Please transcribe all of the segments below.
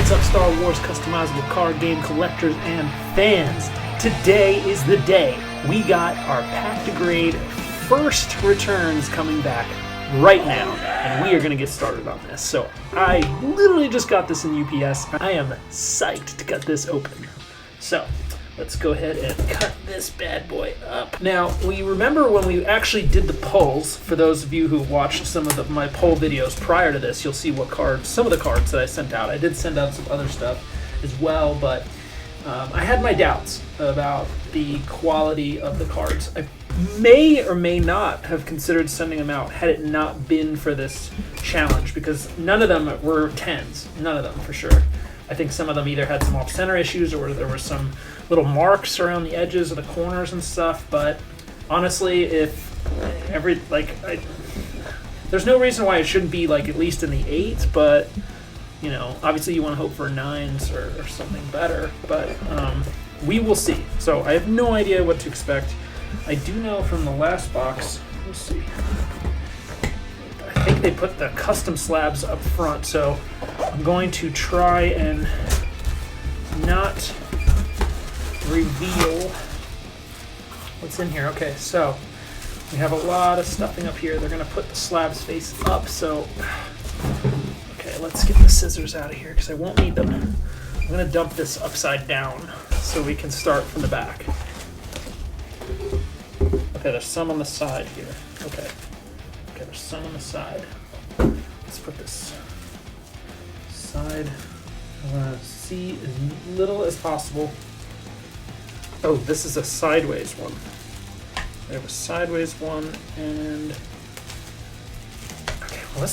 What's up, Star Wars customizable card game collectors and fans? Today is the day. We got our pack to grade first returns coming back right now, and we are going to get started on this. So I literally just got this in UPS. I am psyched to cut this open. So let's go ahead and cut this bad boy up. Now, we remember when we actually did the polls. For those of you who watched some of my poll videos prior to this, you'll see what cards, some of the cards that I sent out. I did send out some other stuff as well, but I had my doubts about the quality of the cards. I may or may not have considered sending them out had it not been for this challenge, because none of them were 10s. None of them, for sure. I think some of them either had some off-center issues or there were some little marks around the edges of the corners and stuff, but honestly, there's no reason why it shouldn't be like at least in the 8s, but you know, obviously you want to hope for 9s or something better, but we will see. So I have no idea what to expect. I do know from the last box, let's see, I think they put the custom slabs up front, so I'm going to try and not reveal what's in here. Okay, so we have a lot of stuffing up here. They're going to put the slabs face up, so okay, let's get the scissors out of here because I won't need them. I'm going to dump this upside down so we can start from the back. Okay, there's some on the side here. Okay, there's some on the side. Let's put this side. I want to see as little as possible. Oh, this is a sideways one. I have a sideways one, and okay, well,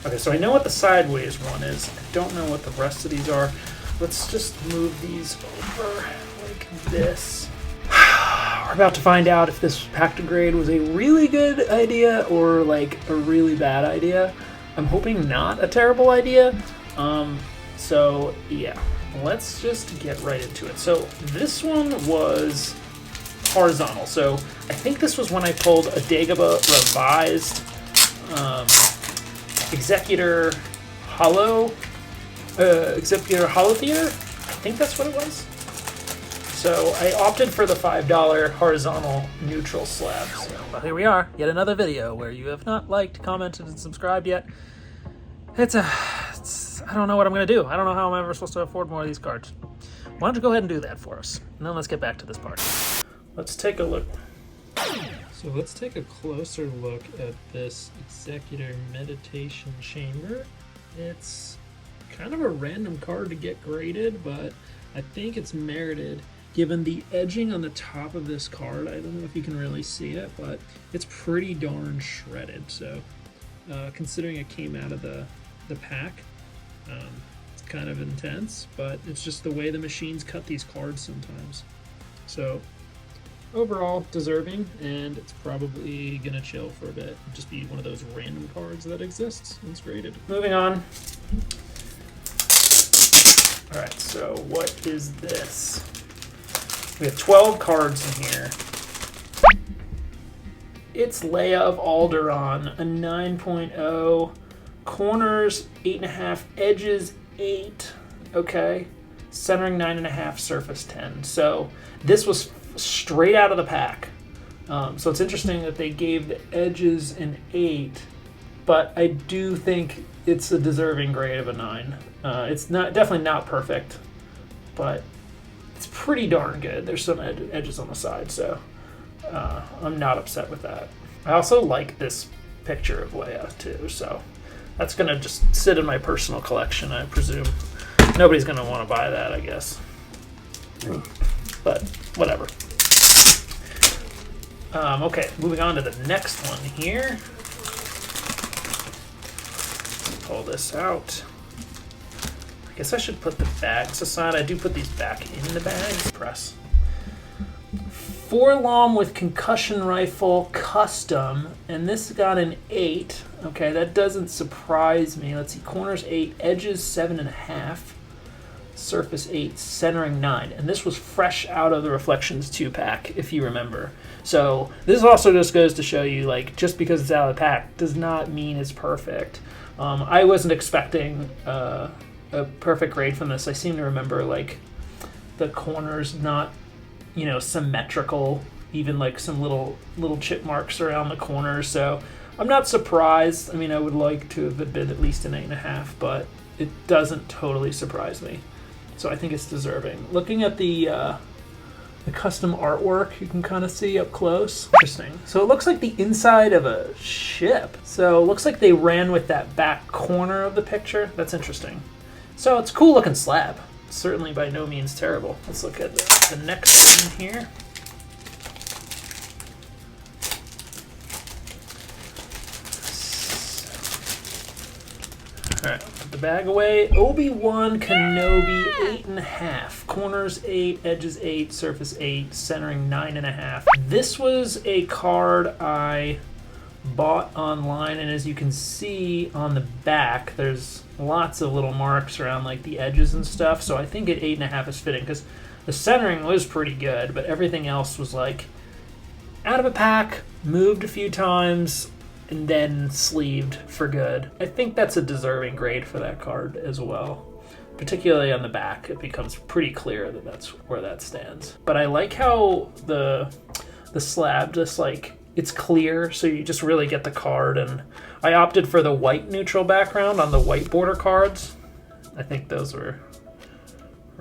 okay, so I know what the sideways one is. I don't know what the rest of these are. Let's just move these over like this. We're about to find out if this pack to grade was a really good idea or like a really bad idea. I'm hoping not a terrible idea. So yeah, let's just get right into it. So this one was horizontal. So I think this was when I pulled a Dagobah revised Executor Hollow Theater. I think that's what it was. So I opted for the $5 horizontal neutral slabs. Well, here we are, yet another video where you have not liked, commented, and subscribed yet. I don't know what I'm going to do. I don't know how I'm ever supposed to afford more of these cards. Why don't you go ahead and do that for us? And then let's get back to this part. Let's take a look. So let's take a closer look at this Executor Meditation Chamber. It's kind of a random card to get graded, but I think it's merited given the edging on the top of this card. I don't know if you can really see it, but it's pretty darn shredded. So considering it came out of the pack, it's kind of intense, but it's just the way the machines cut these cards sometimes. So overall, deserving, and it's probably gonna chill for a bit. Just be one of those random cards that exists and it's graded. Moving on. Alright, so what is this? We have 12 cards in here. It's Leia of Alderaan, a 9.0. Corners 8.5, edges 8. Okay, centering 9.5, surface 10. So this was straight out of the pack. So it's interesting that they gave the edges an 8, but I do think it's a deserving grade of a 9. It's definitely not perfect, but it's pretty darn good. There's some edges on the side, so I'm not upset with that. I also like this picture of Leia too, so that's gonna just sit in my personal collection, I presume. Nobody's gonna want to buy that, I guess, but whatever. Okay, moving on to the next one here. Pull this out. I guess I should put the bags aside. I do put these back in the bags. Press. Forlom with Concussion Rifle Custom, and this got an 8. Okay, that doesn't surprise me. Let's see, corners 8, edges 7.5, surface 8, centering 9. And this was fresh out of the Reflections 2-pack, if you remember. So this also just goes to show you, like, just because it's out of the pack does not mean it's perfect. I wasn't expecting a perfect grade from this. I seem to remember like the corners not, you know, symmetrical, even like some little chip marks around the corners. So I'm not surprised. I mean, I would like to have been at least an 8.5, but it doesn't totally surprise me. So I think it's deserving. Looking at the custom artwork, you can kind of see up close. Interesting. So it looks like the inside of a ship. So it looks like they ran with that back corner of the picture. That's interesting. So it's a cool looking slab. Certainly by no means terrible. Let's look at the next one here. Alright, put the bag away. ObiWan Kenobi 8.5. Corners 8, edges 8, surface 8, centering 9.5. This was a card I bought online, and as you can see on the back, there's lots of little marks around like the edges and stuff. So I think at 8.5 is fitting because the centering was pretty good, but everything else was like out of a pack, moved a few times, and then sleeved for good. I think that's a deserving grade for that card as well. Particularly on the back, it becomes pretty clear that that's where that stands. But I like how the slab just like, it's clear, so you just really get the card. And I opted for the white neutral background on the white border cards. I think those were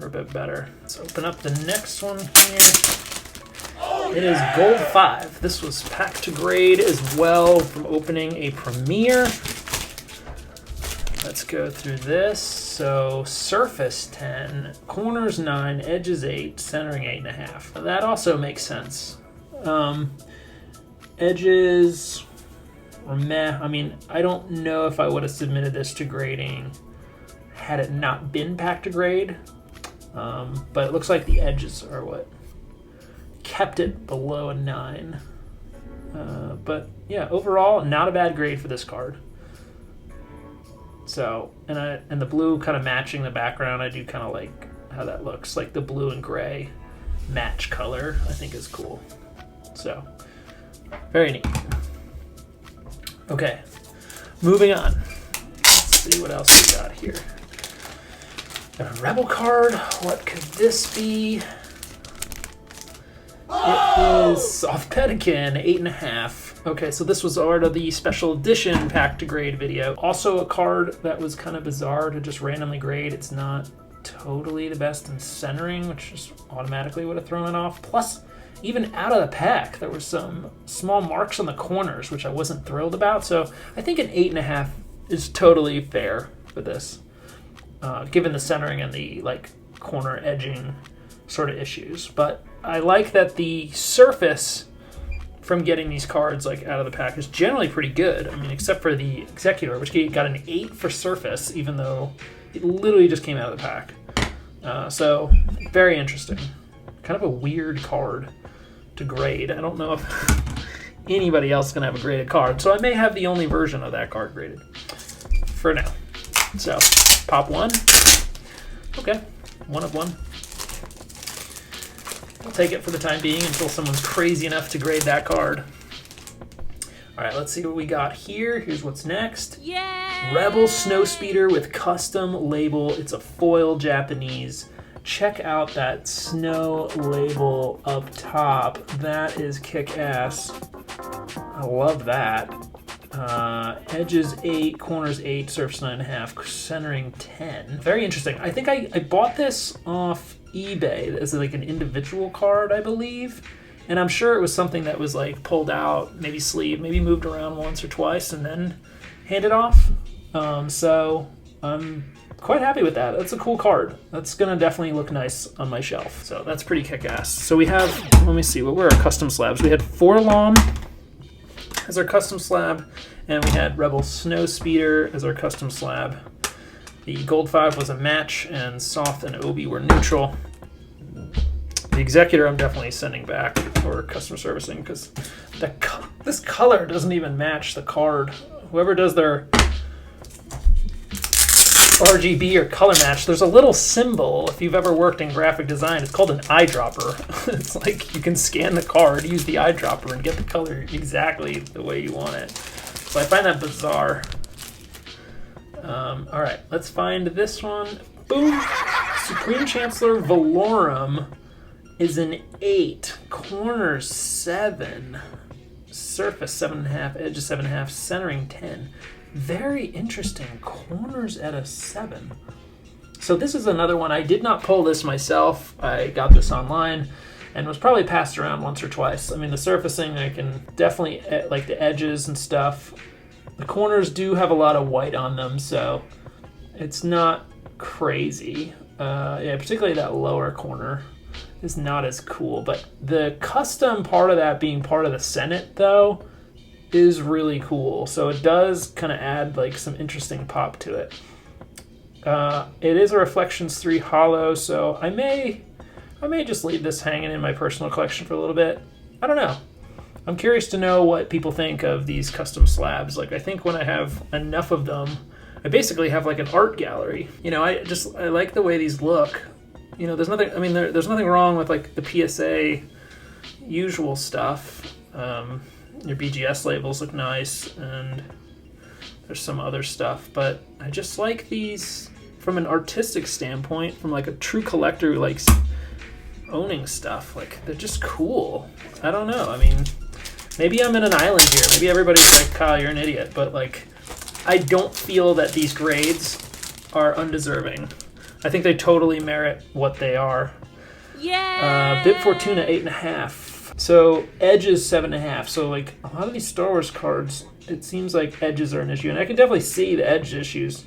a bit better. Let's open up the next one here. It is Gold 5. This was packed to grade as well from opening a premiere. Let's go through this. So surface 10, corners 9, edges 8, centering 8.5. That also makes sense. Edges were meh. I mean, I don't know if I would have submitted this to grading had it not been packed to grade. But it looks like the edges are what kept it below a 9. But yeah, overall, not a bad grade for this card. So, and the blue kind of matching the background, I do kind of like how that looks. Like the blue and gray match color, I think is cool. So, very neat. Okay, moving on. Let's see what else we got here. Got a Rebel card. What could this be? It is Soft Pedican, 8.5. Okay, so this was part of the special edition pack to grade video. Also a card that was kind of bizarre to just randomly grade. It's not totally the best in centering, which just automatically would have thrown it off. Plus, even out of the pack, there were some small marks on the corners, which I wasn't thrilled about. So I think an 8.5 is totally fair for this, given the centering and the like corner edging sort of issues. But I like that the surface from getting these cards like out of the pack is generally pretty good. I mean, except for the Executor, which got an 8 for surface, even though it literally just came out of the pack. So very interesting. Kind of a weird card to grade. I don't know if anybody else is going to have a graded card, so I may have the only version of that card graded for now. So pop 1. Okay, 1 of 1. I'll take it for the time being until someone's crazy enough to grade that card. All right, let's see what we got here. Here's what's next. Yay! Rebel Snowspeeder with custom label. It's a foil Japanese. Check out that snow label up top. That is kick-ass. I love that. Edges 8, corners 8, surface 9.5, centering 10. Very interesting. I think I bought this off eBay as like an individual card, I believe, and I'm sure it was something that was like pulled out, maybe sleeved, maybe moved around once or twice and then handed off. So I'm quite happy with that. That's a cool card. That's gonna definitely look nice on my shelf. So that's pretty kick-ass. So we have, let me see, what were our custom slabs? We had Forlom as our custom slab, and we had Rebel Snowspeeder as our custom slab. The Gold 5 was a match, and Soft and Obi were neutral. The Executor I'm definitely sending back for customer servicing because this color doesn't even match the card. Whoever does their RGB or color match, there's a little symbol, if you've ever worked in graphic design, it's called an eyedropper. It's like you can scan the card, use the eyedropper, and get the color exactly the way you want it. So I find that bizarre. All right, let's find this one. Boom! Supreme Chancellor Valorum is an 8, corners 7, surface 7.5, edges 7.5, centering 10. Very interesting. Corners at a 7. So this is another one. I did not pull this myself. I got this online and was probably passed around once or twice. I mean, the surfacing, I can definitely, like the edges and stuff. The corners do have a lot of white on them, so it's not crazy. Yeah, particularly that lower corner is not as cool. But the custom part of that being part of the Senate, though, is really cool. So it does kind of add like some interesting pop to it. It is a Reflections 3 holo, so I may just leave this hanging in my personal collection for a little bit. I don't know. I'm curious to know what people think of these custom slabs. Like, I think when I have enough of them, I basically have like an art gallery. You know, I like the way these look. You know, there's nothing, I mean, there's nothing wrong with like the PSA usual stuff. Your BGS labels look nice, and there's some other stuff, but I just like these from an artistic standpoint, from like a true collector who likes owning stuff. Like, they're just cool. I don't know. I mean, maybe I'm in an island here. Maybe everybody's like, Kyle, you're an idiot. But like, I don't feel that these grades are undeserving. I think they totally merit what they are. Yay! Bib Fortuna 8.5. So edges 7.5. So like a lot of these Star Wars cards, it seems like edges are an issue, and I can definitely see the edge issues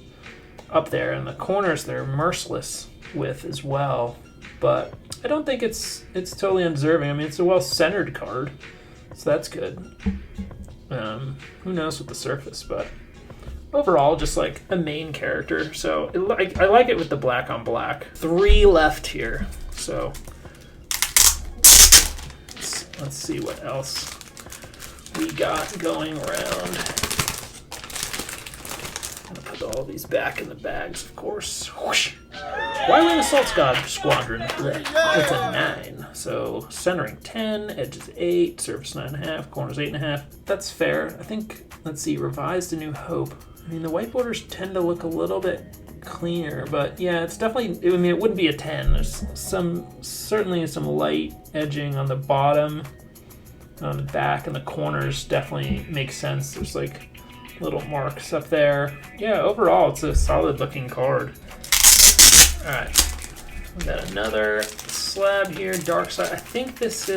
up there, and the corners they're merciless with as well. But I don't think it's totally undeserving. I mean, it's a well-centered card, so that's good. Who knows with the surface, but overall, just like a main character. So I like it with the black on black. 3 left here, so let's see what else we got going around. I'm gonna put all these back in the bags, of course. Whoosh. Y-Wing Assault Squadron. It's a 9. So centering 10, edges 8, surface 9.5, corners 8.5. That's fair. I think, let's see, Revised A New Hope. I mean, the white borders tend to look a little bit cleaner, but yeah, it's definitely, I mean, it wouldn't be a 10. There's certainly some light edging on the bottom, on the back, and the corners definitely make sense. There's like little marks up there. Yeah, overall, it's a solid looking card. All right, we got another slab here, Dark Side. I think this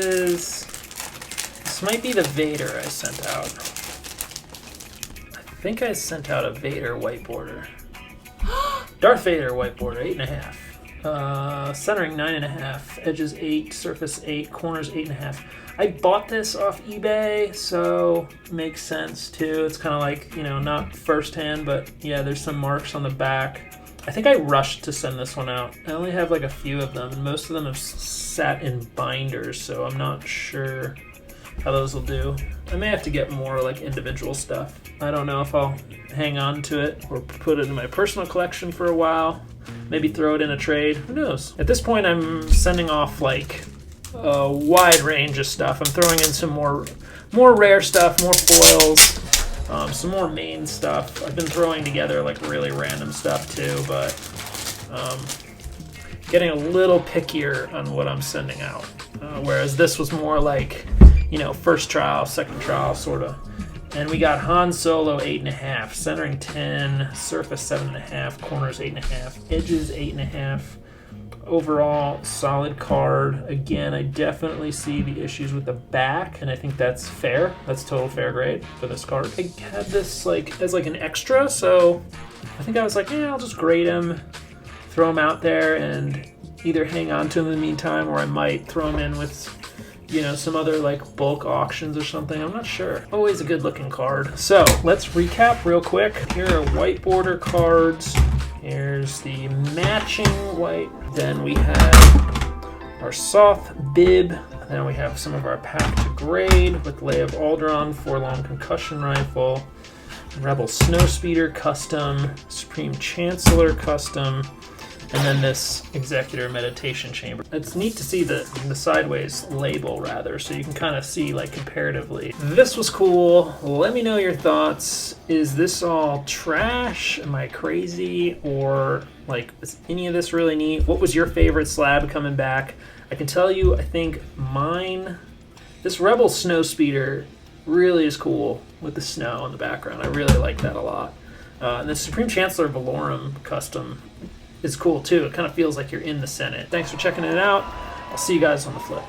might be the Vader I sent out. I think I sent out a Vader white border. Darth Vader white border, 8.5. Centering 9.5, edges 8, surface 8, corners 8.5. I bought this off eBay, so makes sense too. It's kind of like, you know, not firsthand, but yeah, there's some marks on the back. I think I rushed to send this one out. I only have like a few of them, and most of them have sat in binders, so I'm not sure how those will do. I may have to get more like individual stuff. I don't know if I'll hang on to it or put it in my personal collection for a while. Maybe throw it in a trade. Who knows? At this point, I'm sending off like a wide range of stuff. I'm throwing in some more rare stuff, more foils, some more main stuff. I've been throwing together like really random stuff too, but getting a little pickier on what I'm sending out. Whereas this was more like, you know, first trial, second trial, sort of. And we got Han Solo 8.5, centering 10, surface 7.5, corners 8.5, edges 8.5. Overall, solid card. Again, I definitely see the issues with the back, and I think that's fair. That's total fair grade for this card. I had this like as like an extra, so I think I was like, yeah, I'll just grade him, throw him out there, and either hang on to him in the meantime, or I might throw him in with, you know, some other like bulk auctions or something. I'm not sure. Always a good looking card. So let's recap real quick. Here are white border cards. Here's the matching white. Then we have our Soth bib. Then we have some of our pack to grade with Leia of Alderaan, 4-long Concussion Rifle, Rebel Snowspeeder custom, Supreme Chancellor custom, And then this Executor Meditation Chamber. It's neat to see the sideways label, rather, so you can kind of see, like, comparatively. This was cool. Let me know your thoughts. Is this all trash? Am I crazy? Or, like, is any of this really neat? What was your favorite slab coming back? I can tell you, I think mine... This Rebel Snowspeeder really is cool with the snow in the background. I really like that a lot. And the Supreme Chancellor of Alderaan custom is cool too. It kind of feels like you're in the Senate. Thanks for checking it out. I'll see you guys on the flip.